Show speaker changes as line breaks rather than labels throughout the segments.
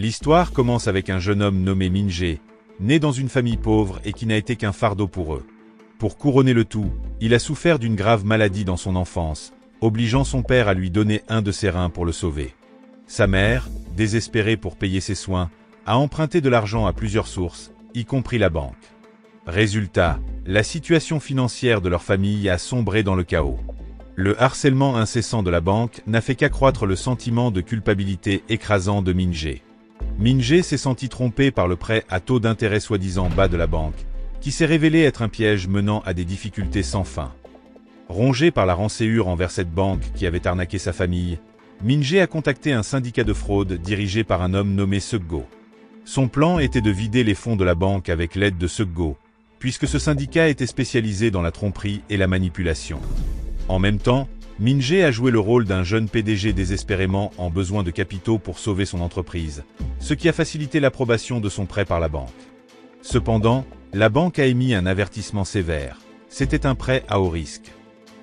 L'histoire commence avec un jeune homme nommé Min-jae, né dans une famille pauvre et qui n'a été qu'un fardeau pour eux. Pour couronner le tout, il a souffert d'une grave maladie dans son enfance, obligeant son père à lui donner un de ses reins pour le sauver. Sa mère, désespérée pour payer ses soins, a emprunté de l'argent à plusieurs sources, y compris la banque. Résultat, la situation financière de leur famille a sombré dans le chaos. Le harcèlement incessant de la banque n'a fait qu'accroître le sentiment de culpabilité écrasant de Min-jae. Min-jae s'est senti trompé par le prêt à taux d'intérêt soi-disant bas de la banque, qui s'est révélé être un piège menant à des difficultés sans fin. Rongé par la rancœur envers cette banque qui avait arnaqué sa famille, Min-jae a contacté un syndicat de fraude dirigé par un homme nommé Seok-go. Son plan était de vider les fonds de la banque avec l'aide de Seok-go, puisque ce syndicat était spécialisé dans la tromperie et la manipulation. En même temps, Min-jae a joué le rôle d'un jeune PDG désespérément en besoin de capitaux pour sauver son entreprise, ce qui a facilité l'approbation de son prêt par la banque. Cependant, la banque a émis un avertissement sévère. C'était un prêt à haut risque.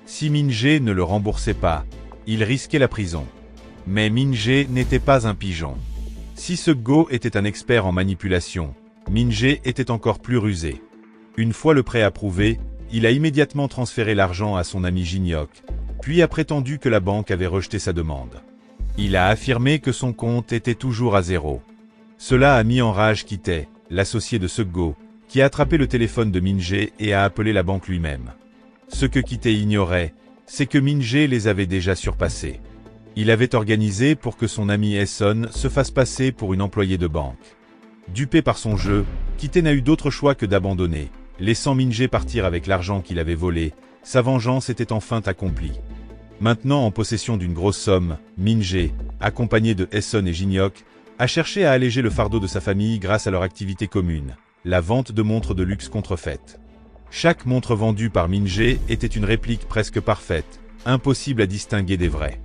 Si Min-jae ne le remboursait pas, il risquait la prison. Mais Min-jae n'était pas un pigeon. Si Seok-go était un expert en manipulation, Min-jae était encore plus rusé. Une fois le prêt approuvé, il a immédiatement transféré l'argent à son ami Jin-hyuk, puis a prétendu que la banque avait rejeté sa demande. Il a affirmé que son compte était toujours à zéro. Cela a mis en rage Ki-tae, l'associé de Seok-go, qui a attrapé le téléphone de Min-jae et a appelé la banque lui-même. Ce que Ki-tae ignorait, c'est que Min-jae les avait déjà surpassés. Il avait organisé pour que son ami Hae-sun se fasse passer pour une employée de banque. Dupé par son jeu, Ki-tae n'a eu d'autre choix que d'abandonner, laissant Min-jae partir avec l'argent qu'il avait volé. Sa vengeance était enfin accomplie. Maintenant en possession d'une grosse somme, Min-jae, accompagné de Hae-sun et Jin-hyuk, a cherché à alléger le fardeau de sa famille grâce à leur activité commune, la vente de montres de luxe contrefaites. Chaque montre vendue par Min-jae était une réplique presque parfaite, impossible à distinguer des vraies.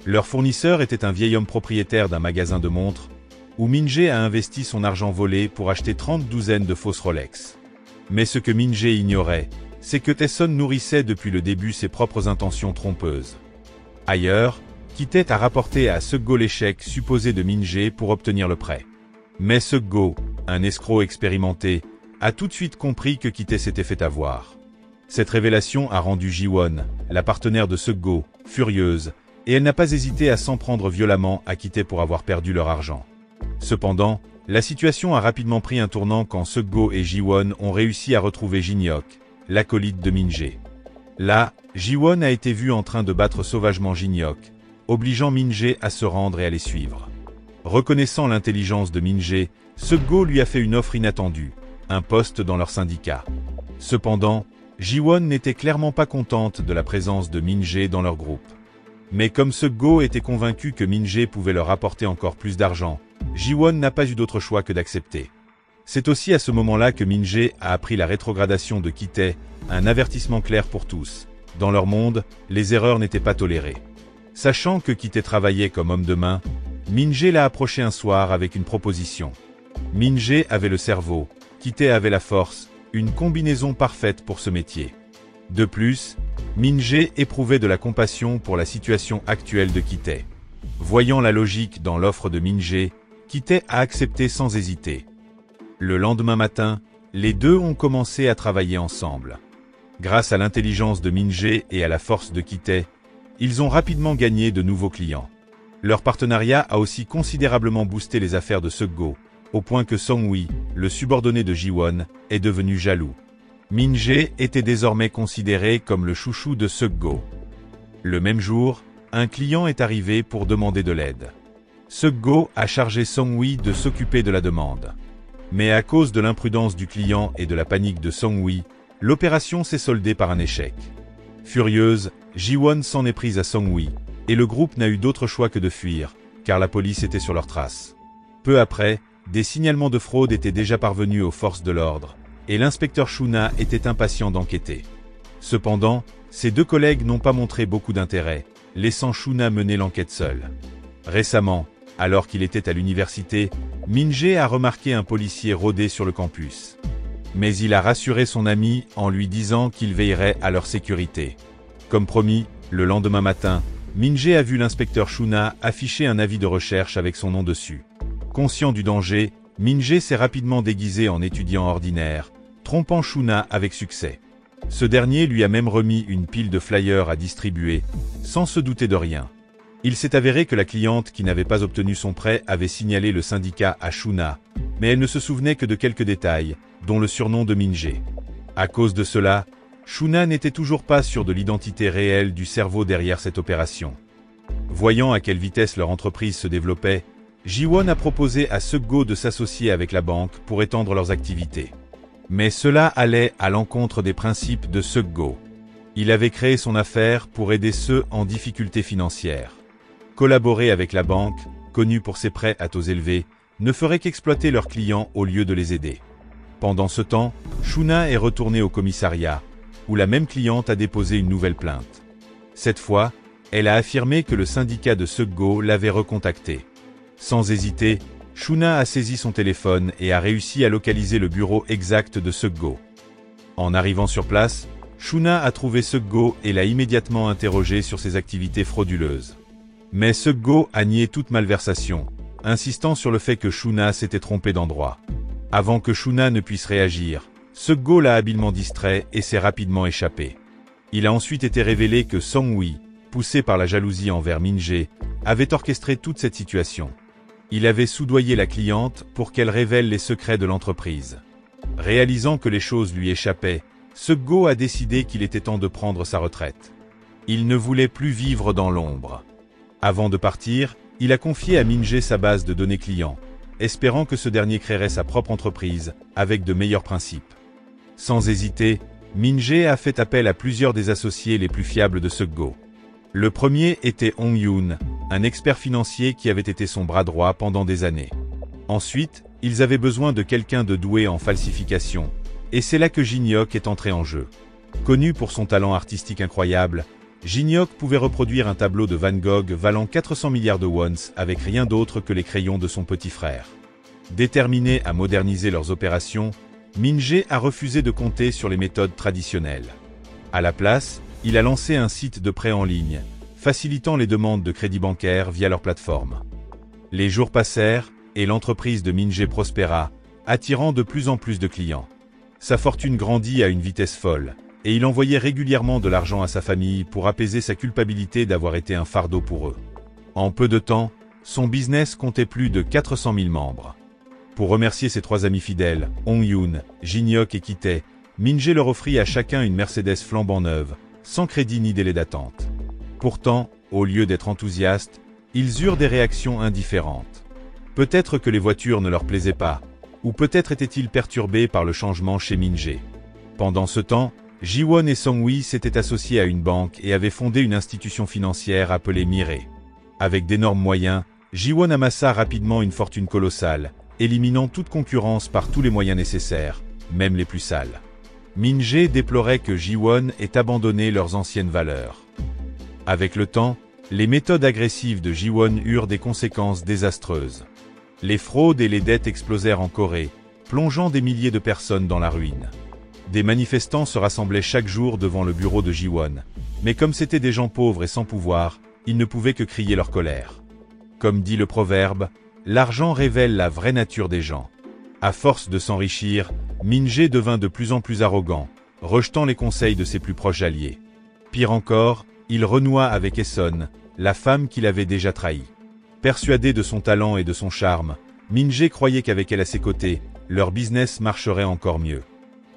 Leur fournisseur était un vieil homme propriétaire d'un magasin de montres, où Min-jae a investi son argent volé pour acheter 30 douzaines de fausses Rolex. Mais ce que Min-jae ignorait, c'est que Hae-sun nourrissait depuis le début ses propres intentions trompeuses. Ailleurs, Ki-tae a rapporté à Seok-go l'échec supposé de Min-jae pour obtenir le prêt. Mais Seok-go, un escroc expérimenté, a tout de suite compris que Ki-tae s'était fait avoir. Cette révélation a rendu Ji-won, la partenaire de Seok-go, furieuse, et elle n'a pas hésité à s'en prendre violemment à Ki-tae pour avoir perdu leur argent. Cependant, la situation a rapidement pris un tournant quand Seok-go et Ji-won ont réussi à retrouver Jin-hyuk, l'acolyte de Min-jae. Là, Ji-won a été vu en train de battre sauvagement Jin-hyuk, obligeant Min-jae à se rendre et à les suivre. Reconnaissant l'intelligence de Min-jae, Seok-go lui a fait une offre inattendue, un poste dans leur syndicat. Cependant, Ji-won n'était clairement pas contente de la présence de Min-jae dans leur groupe. Mais comme Seok-go était convaincu que Min-jae pouvait leur apporter encore plus d'argent, Ji-won n'a pas eu d'autre choix que d'accepter. C'est aussi à ce moment-là que Min-jae a appris la rétrogradation de Ki-tae, un avertissement clair pour tous. Dans leur monde, les erreurs n'étaient pas tolérées. Sachant que Ki-tae travaillait comme homme de main, Min-jae l'a approché un soir avec une proposition. Min-jae avait le cerveau, Ki-tae avait la force, une combinaison parfaite pour ce métier. De plus, Min-jae éprouvait de la compassion pour la situation actuelle de Ki-tae. Voyant la logique dans l'offre de Min-jae, Ki-tae a accepté sans hésiter. Le lendemain matin, les deux ont commencé à travailler ensemble. Grâce à l'intelligence de Min-jae et à la force de Ki-tae, ils ont rapidement gagné de nouveaux clients. Leur partenariat a aussi considérablement boosté les affaires de Seok-go, au point que Song-wi, le subordonné de Ji-won, est devenu jaloux. Min-jae était désormais considéré comme le chouchou de Seok-go. Le même jour, un client est arrivé pour demander de l'aide. Seok-go a chargé Song-wi de s'occuper de la demande. Mais à cause de l'imprudence du client et de la panique de Song-wi, l'opération s'est soldée par un échec. Furieuse, Ji-won s'en est prise à Song-wi, et le groupe n'a eu d'autre choix que de fuir, car la police était sur leurs traces. Peu après, des signalements de fraude étaient déjà parvenus aux forces de l'ordre, et l'inspecteur Shuna était impatient d'enquêter. Cependant, ses deux collègues n'ont pas montré beaucoup d'intérêt, laissant Shuna mener l'enquête seul. Récemment, alors qu'il était à l'université, Min-jae a remarqué un policier rôder sur le campus. Mais il a rassuré son ami en lui disant qu'il veillerait à leur sécurité. Comme promis, le lendemain matin, Min-jae a vu l'inspecteur Shuna afficher un avis de recherche avec son nom dessus. Conscient du danger, Min-jae s'est rapidement déguisé en étudiant ordinaire, trompant Shuna avec succès. Ce dernier lui a même remis une pile de flyers à distribuer, sans se douter de rien. Il s'est avéré que la cliente qui n'avait pas obtenu son prêt avait signalé le syndicat à Shuna, mais elle ne se souvenait que de quelques détails, dont le surnom de Min-jae. À cause de cela, Shuna n'était toujours pas sûr de l'identité réelle du cerveau derrière cette opération. Voyant à quelle vitesse leur entreprise se développait, Ji-won a proposé à Seok-go de s'associer avec la banque pour étendre leurs activités. Mais cela allait à l'encontre des principes de Seok-go. Il avait créé son affaire pour aider ceux en difficulté financière. Collaborer avec la banque, connue pour ses prêts à taux élevés, ne ferait qu'exploiter leurs clients au lieu de les aider. Pendant ce temps, Shuna est retournée au commissariat, où la même cliente a déposé une nouvelle plainte. Cette fois, elle a affirmé que le syndicat de Seok-go l'avait recontacté. Sans hésiter, Shuna a saisi son téléphone et a réussi à localiser le bureau exact de Seok-go. En arrivant sur place, Shuna a trouvé Seok-go et l'a immédiatement interrogé sur ses activités frauduleuses. Mais Seok-go a nié toute malversation, insistant sur le fait que Shuna s'était trompé d'endroit. Avant que Shuna ne puisse réagir, Seok-go l'a habilement distrait et s'est rapidement échappé. Il a ensuite été révélé que Song-wi, poussé par la jalousie envers Min-jae, avait orchestré toute cette situation. Il avait soudoyé la cliente pour qu'elle révèle les secrets de l'entreprise. Réalisant que les choses lui échappaient, Seok-go a décidé qu'il était temps de prendre sa retraite. Il ne voulait plus vivre dans l'ombre. Avant de partir, il a confié à Min-jae sa base de données clients, espérant que ce dernier créerait sa propre entreprise, avec de meilleurs principes. Sans hésiter, Min-jae a fait appel à plusieurs des associés les plus fiables de Seok-go. Le premier était Hong-yoon, un expert financier qui avait été son bras droit pendant des années. Ensuite, ils avaient besoin de quelqu'un de doué en falsification, et c'est là que Jin-hyuk est entré en jeu. Connu pour son talent artistique incroyable, Jin-hyuk pouvait reproduire un tableau de Van Gogh valant 400 milliards de wons avec rien d'autre que les crayons de son petit frère. Déterminé à moderniser leurs opérations, Min-jae a refusé de compter sur les méthodes traditionnelles. À la place, il a lancé un site de prêt en ligne, facilitant les demandes de crédit bancaire via leur plateforme. Les jours passèrent, et l'entreprise de Min-jae prospéra, attirant de plus en plus de clients. Sa fortune grandit à une vitesse folle, et il envoyait régulièrement de l'argent à sa famille pour apaiser sa culpabilité d'avoir été un fardeau pour eux. En peu de temps, son business comptait plus de 400 000 membres. Pour remercier ses trois amis fidèles, Hong-yoon, Jin-hyuk et Ki-tae, Min-jae leur offrit à chacun une Mercedes flambant neuve, sans crédit ni délai d'attente. Pourtant, au lieu d'être enthousiastes, ils eurent des réactions indifférentes. Peut-être que les voitures ne leur plaisaient pas, ou peut-être étaient-ils perturbés par le changement chez Min-jae. Pendant ce temps, Ji-won et Song-wi s'étaient associés à une banque et avaient fondé une institution financière appelée Mirae. Avec d'énormes moyens, Ji-won amassa rapidement une fortune colossale, éliminant toute concurrence par tous les moyens nécessaires, même les plus sales. Min-jae déplorait que Ji-won ait abandonné leurs anciennes valeurs. Avec le temps, les méthodes agressives de Ji-won eurent des conséquences désastreuses. Les fraudes et les dettes explosèrent en Corée, plongeant des milliers de personnes dans la ruine. Des manifestants se rassemblaient chaque jour devant le bureau de Ji-won, mais comme c'étaient des gens pauvres et sans pouvoir, ils ne pouvaient que crier leur colère. Comme dit le proverbe, l'argent révèle la vraie nature des gens. À force de s'enrichir, Min-jae devint de plus en plus arrogant, rejetant les conseils de ses plus proches alliés. Pire encore, il renoua avec Eson, la femme qu'il avait déjà trahie. Persuadé de son talent et de son charme, Min-jae croyait qu'avec elle à ses côtés, leur business marcherait encore mieux.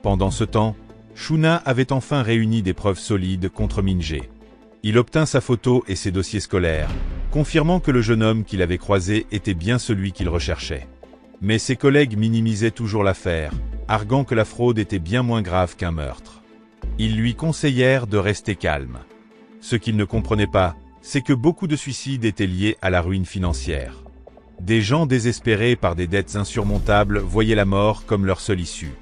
Pendant ce temps, Shuna avait enfin réuni des preuves solides contre Min-jae. Il obtint sa photo et ses dossiers scolaires, confirmant que le jeune homme qu'il avait croisé était bien celui qu'il recherchait. Mais ses collègues minimisaient toujours l'affaire, arguant que la fraude était bien moins grave qu'un meurtre. Ils lui conseillèrent de rester calme. Ce qu'il ne comprenait pas, c'est que beaucoup de suicides étaient liés à la ruine financière. Des gens désespérés par des dettes insurmontables voyaient la mort comme leur seule issue.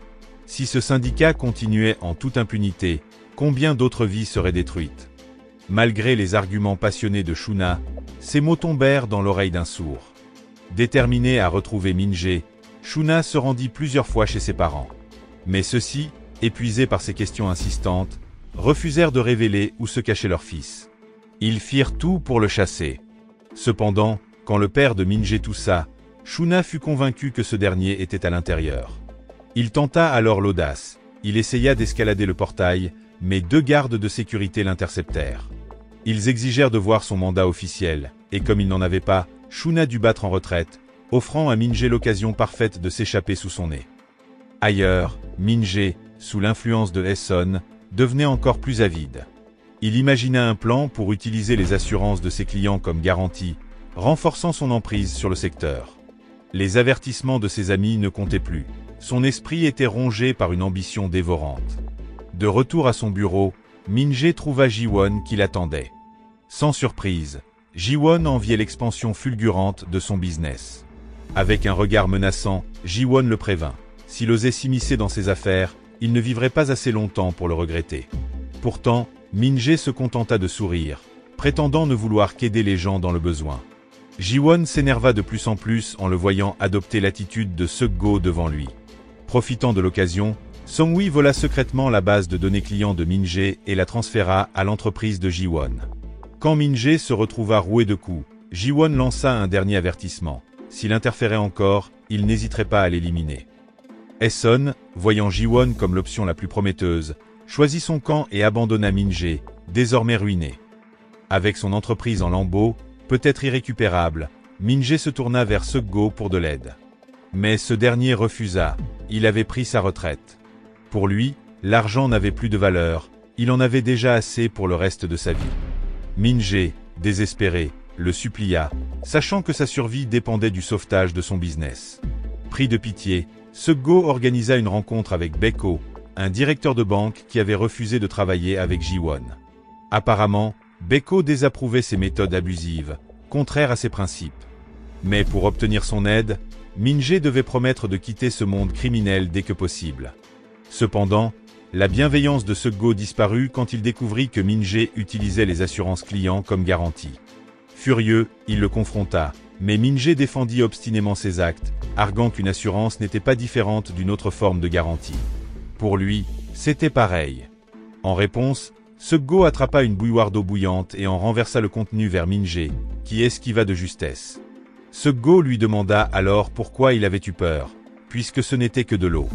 Si ce syndicat continuait en toute impunité, combien d'autres vies seraient détruites? Malgré les arguments passionnés de Shuna, ces mots tombèrent dans l'oreille d'un sourd. Déterminé à retrouver Min-jae, Shuna se rendit plusieurs fois chez ses parents. Mais ceux-ci, épuisés par ses questions insistantes, refusèrent de révéler où se cachait leur fils. Ils firent tout pour le chasser. Cependant, quand le père de Min-jae toussa, Shuna fut convaincu que ce dernier était à l'intérieur. Il tenta alors l'audace. Il essaya d'escalader le portail, mais 2 gardes de sécurité l'interceptèrent. Ils exigèrent de voir son mandat officiel, et comme il n'en avait pas, Shuna dut battre en retraite, offrant à Min-jae l'occasion parfaite de s'échapper sous son nez. Ailleurs, Min-jae, sous l'influence de Hae-sun, devenait encore plus avide. Il imagina un plan pour utiliser les assurances de ses clients comme garantie, renforçant son emprise sur le secteur. Les avertissements de ses amis ne comptaient plus. Son esprit était rongé par une ambition dévorante. De retour à son bureau, Min-jae trouva Ji-won qui l'attendait. Sans surprise, Ji-won enviait l'expansion fulgurante de son business. Avec un regard menaçant, Ji-won le prévint. S'il osait s'immiscer dans ses affaires, il ne vivrait pas assez longtemps pour le regretter. Pourtant, Min-jae se contenta de sourire, prétendant ne vouloir qu'aider les gens dans le besoin. Ji-won s'énerva de plus en plus en le voyant adopter l'attitude de Seok-go devant lui. Profitant de l'occasion, Song-wi vola secrètement la base de données clients de Min-jae et la transféra à l'entreprise de Ji-won. Quand Min-jae se retrouva roué de coups, Ji-won lança un dernier avertissement. S'il interférait encore, il n'hésiterait pas à l'éliminer. Hae-sun, voyant Ji-won comme l'option la plus prometteuse, choisit son camp et abandonna Min-jae, désormais ruiné. Avec son entreprise en lambeaux, peut-être irrécupérable, Min-jae se tourna vers Seok-go pour de l'aide. Mais ce dernier refusa, il avait pris sa retraite. Pour lui, l'argent n'avait plus de valeur, il en avait déjà assez pour le reste de sa vie. Min-jae, désespéré, le supplia, sachant que sa survie dépendait du sauvetage de son business. Pris de pitié, Seok-go organisa une rencontre avec Baeko, un directeur de banque qui avait refusé de travailler avec Ji-won. Apparemment, Baeko désapprouvait ses méthodes abusives, contraires à ses principes. Mais pour obtenir son aide, Min-jae devait promettre de quitter ce monde criminel dès que possible. Cependant, la bienveillance de Seok-go disparut quand il découvrit que Min-jae utilisait les assurances clients comme garantie. Furieux, il le confronta, mais Min-jae défendit obstinément ses actes, arguant qu'une assurance n'était pas différente d'une autre forme de garantie. Pour lui, c'était pareil. En réponse, Seok-go attrapa une bouilloire d'eau bouillante et en renversa le contenu vers Min-jae, qui esquiva de justesse. Seok-go lui demanda alors pourquoi il avait eu peur, puisque ce n'était que de l'eau.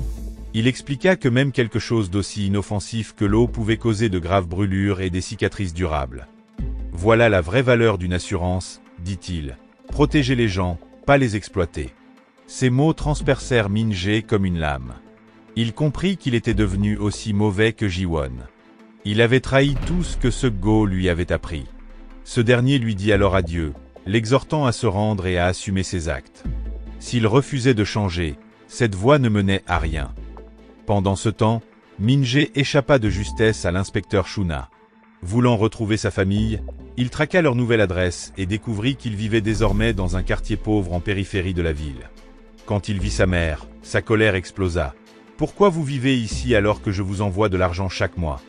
Il expliqua que même quelque chose d'aussi inoffensif que l'eau pouvait causer de graves brûlures et des cicatrices durables. Voilà la vraie valeur d'une assurance, dit-il. Protéger les gens, pas les exploiter. Ces mots transpercèrent Min-jae comme une lame. Il comprit qu'il était devenu aussi mauvais que Ji-won. Il avait trahi tout ce que Seok-go lui avait appris. Ce dernier lui dit alors adieu, l'exhortant à se rendre et à assumer ses actes. S'il refusait de changer, cette voie ne menait à rien. Pendant ce temps, Min-jae échappa de justesse à l'inspecteur Shuna. Voulant retrouver sa famille, il traqua leur nouvelle adresse et découvrit qu'il vivait désormais dans un quartier pauvre en périphérie de la ville. Quand il vit sa mère, sa colère explosa. « Pourquoi vous vivez ici alors que je vous envoie de l'argent chaque mois ?»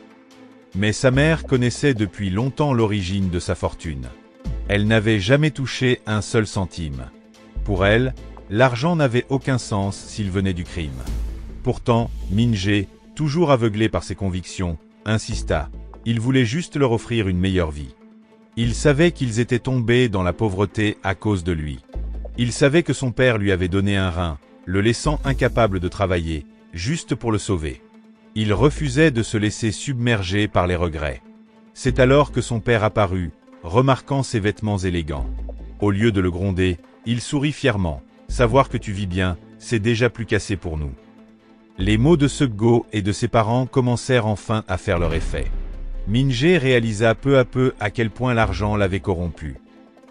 Mais sa mère connaissait depuis longtemps l'origine de sa fortune. Elle n'avait jamais touché un seul centime. Pour elle, l'argent n'avait aucun sens s'il venait du crime. Pourtant, Min-jae, toujours aveuglé par ses convictions, insista. Il voulait juste leur offrir une meilleure vie. Il savait qu'ils étaient tombés dans la pauvreté à cause de lui. Il savait que son père lui avait donné un rein, le laissant incapable de travailler, juste pour le sauver. Il refusait de se laisser submerger par les regrets. C'est alors que son père apparut, remarquant ses vêtements élégants. Au lieu de le gronder, il sourit fièrement. « Savoir que tu vis bien, c'est déjà plus qu'assez pour nous. » Les mots de Seok-go et de ses parents commencèrent enfin à faire leur effet. Min-jae réalisa peu à peu à quel point l'argent l'avait corrompu.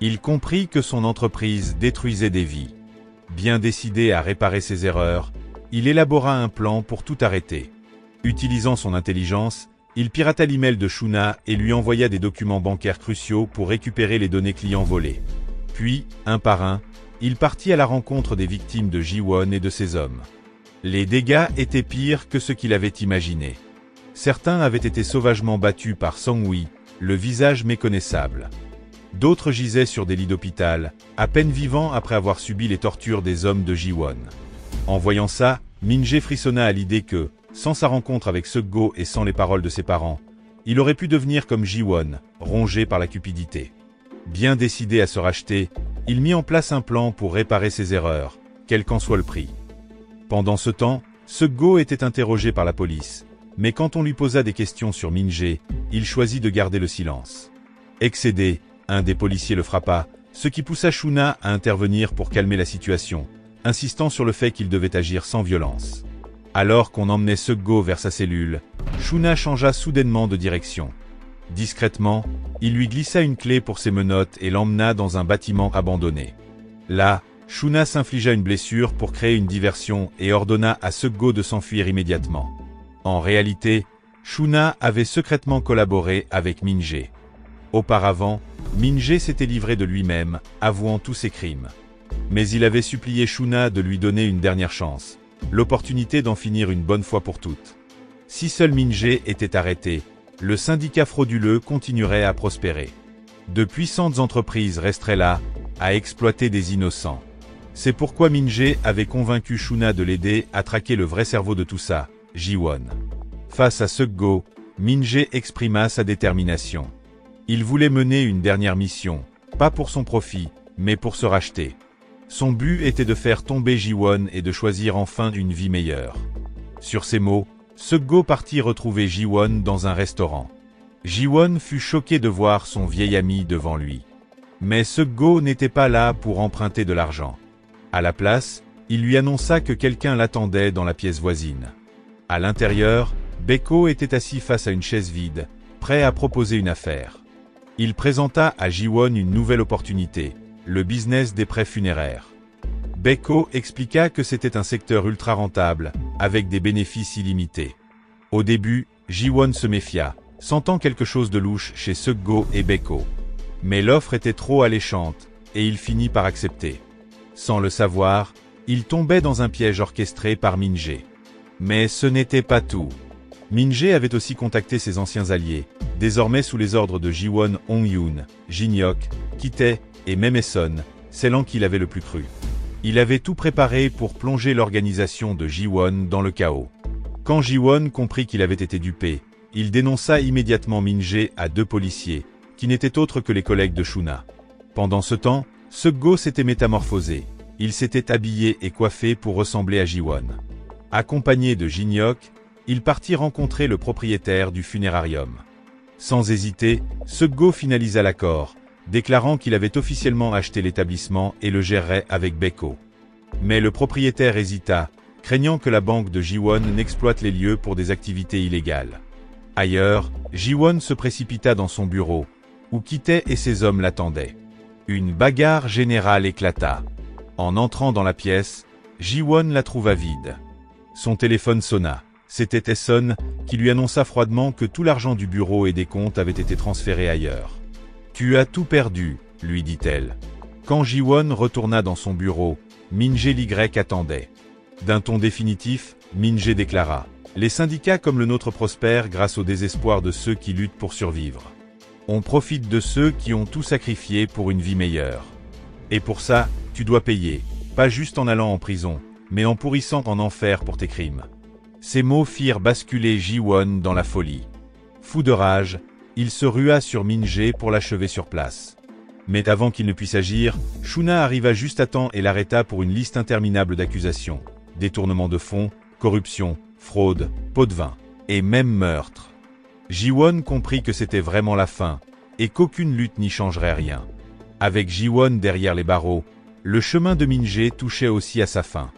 Il comprit que son entreprise détruisait des vies. Bien décidé à réparer ses erreurs, il élabora un plan pour tout arrêter. Utilisant son intelligence, il pirata l'email de Shuna et lui envoya des documents bancaires cruciaux pour récupérer les données clients volées. Puis, un par un, il partit à la rencontre des victimes de Ji-won et de ses hommes. Les dégâts étaient pires que ce qu'il avait imaginé. Certains avaient été sauvagement battus par Song-wi, le visage méconnaissable. D'autres gisaient sur des lits d'hôpital, à peine vivants après avoir subi les tortures des hommes de Ji-won. En voyant ça, Min-jae frissonna à l'idée que, sans sa rencontre avec Seok-go et sans les paroles de ses parents, il aurait pu devenir comme Ji-won, rongé par la cupidité. Bien décidé à se racheter, il mit en place un plan pour réparer ses erreurs, quel qu'en soit le prix. Pendant ce temps, Seok-go était interrogé par la police, mais quand on lui posa des questions sur Min-jae, il choisit de garder le silence. Excédé, un des policiers le frappa, ce qui poussa Shuna à intervenir pour calmer la situation, insistant sur le fait qu'il devait agir sans violence. Alors qu'on emmenait Seok-go vers sa cellule, Shuna changea soudainement de direction. Discrètement, il lui glissa une clé pour ses menottes et l'emmena dans un bâtiment abandonné. Là, Shuna s'infligea une blessure pour créer une diversion et ordonna à Seok-go de s'enfuir immédiatement. En réalité, Shuna avait secrètement collaboré avec Min-jae. Auparavant, Min-jae s'était livré de lui-même, avouant tous ses crimes. Mais il avait supplié Shuna de lui donner une dernière chance, l'opportunité d'en finir une bonne fois pour toutes. Si seul Min-jae était arrêté, le syndicat frauduleux continuerait à prospérer. De puissantes entreprises resteraient là, à exploiter des innocents. C'est pourquoi Min-jae avait convaincu Shuna de l'aider à traquer le vrai cerveau de tout ça, Ji-won. Face à Seok-go, Min-jae exprima sa détermination. Il voulait mener une dernière mission, pas pour son profit, mais pour se racheter. Son but était de faire tomber Ji-won et de choisir enfin une vie meilleure. Sur ces mots, Seok-go partit retrouver Ji-won dans un restaurant. Ji-won fut choqué de voir son vieil ami devant lui. Mais Seok-go n'était pas là pour emprunter de l'argent. À la place, il lui annonça que quelqu'un l'attendait dans la pièce voisine. À l'intérieur, Baeko était assis face à une chaise vide, prêt à proposer une affaire. Il présenta à Ji-won une nouvelle opportunité, le business des prêts funéraires. Baeko expliqua que c'était un secteur ultra rentable, avec des bénéfices illimités. Au début, Ji-won se méfia, sentant quelque chose de louche chez Seok-go et Baeko. Mais l'offre était trop alléchante, et il finit par accepter. Sans le savoir, il tombait dans un piège orchestré par Min-jae. Mais ce n'était pas tout. Min-jae avait aussi contacté ses anciens alliés, désormais sous les ordres de Ji-won, Hong-yoon, Jin-hyuk, Ki-tae et même Hae-sun, celle qu'il avait le plus cru. Il avait tout préparé pour plonger l'organisation de Ji-won dans le chaos. Quand Ji-won comprit qu'il avait été dupé, il dénonça immédiatement Min-jae à 2 policiers, qui n'étaient autres que les collègues de Shuna. Pendant ce temps, Seok-go s'était métamorphosé. Il s'était habillé et coiffé pour ressembler à Ji-won. Accompagné de Jin-hyuk, il partit rencontrer le propriétaire du funérarium. Sans hésiter, Seok-go finalisa l'accord, déclarant qu'il avait officiellement acheté l'établissement et le gérerait avec Baeko. Mais le propriétaire hésita, craignant que la banque de Ji-won n'exploite les lieux pour des activités illégales. Ailleurs, Ji-won se précipita dans son bureau, où Ki-tae et ses hommes l'attendaient. Une bagarre générale éclata. En entrant dans la pièce, Ji-won la trouva vide. Son téléphone sonna. C'était Hae-sun, qui lui annonça froidement que tout l'argent du bureau et des comptes avait été transféré ailleurs. « Tu as tout perdu », lui dit-elle. Quand Ji-won retourna dans son bureau, Min-jae l'Y attendait. D'un ton définitif, Min-jae déclara « Les syndicats comme le nôtre prospèrent grâce au désespoir de ceux qui luttent pour survivre. On profite de ceux qui ont tout sacrifié pour une vie meilleure. Et pour ça, tu dois payer, pas juste en allant en prison, mais en pourrissant en enfer pour tes crimes. » Ces mots firent basculer Ji-won dans la folie. Fou de rage, il se rua sur Min-jae pour l'achever sur place. Mais avant qu'il ne puisse agir, Shuna arriva juste à temps et l'arrêta pour une liste interminable d'accusations. Détournement de fonds, corruption, fraude, pot de vin, et même meurtre. Ji-won comprit que c'était vraiment la fin, et qu'aucune lutte n'y changerait rien. Avec Ji-won derrière les barreaux, le chemin de Min-jae touchait aussi à sa fin.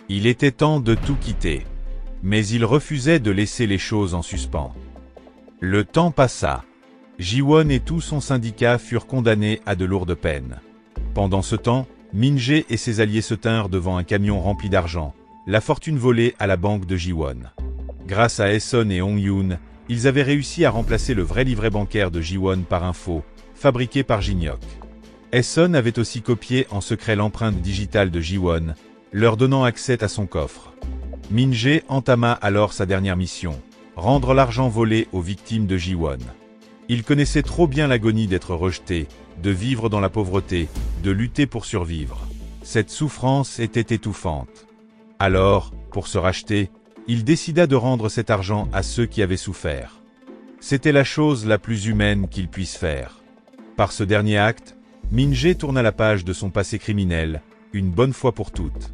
Il était temps de tout quitter. Mais il refusait de laisser les choses en suspens. Le temps passa. Ji-won et tout son syndicat furent condamnés à de lourdes peines. Pendant ce temps, Min-jae et ses alliés se tinrent devant un camion rempli d'argent, la fortune volée à la banque de Ji-won. Grâce à Hae-sun et Hong-yoon, ils avaient réussi à remplacer le vrai livret bancaire de Ji-won par un faux, fabriqué par Jin-hyuk. Hae-sun avait aussi copié en secret l'empreinte digitale de Ji-won, leur donnant accès à son coffre. Min-jae entama alors sa dernière mission, rendre l'argent volé aux victimes de Ji-won. Il connaissait trop bien l'agonie d'être rejeté, de vivre dans la pauvreté, de lutter pour survivre. Cette souffrance était étouffante. Alors, pour se racheter, il décida de rendre cet argent à ceux qui avaient souffert. C'était la chose la plus humaine qu'il puisse faire. Par ce dernier acte, Min-jae tourna la page de son passé criminel, une bonne fois pour toutes.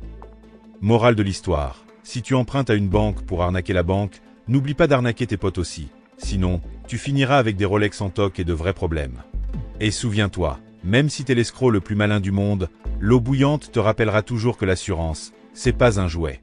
Morale de l'histoire. Si tu empruntes à une banque pour arnaquer la banque, n'oublie pas d'arnaquer tes potes aussi. Sinon, tu finiras avec des Rolex en toc et de vrais problèmes. Et souviens-toi, même si t'es l'escroc le plus malin du monde, l'eau bouillante te rappellera toujours que l'assurance, c'est pas un jouet.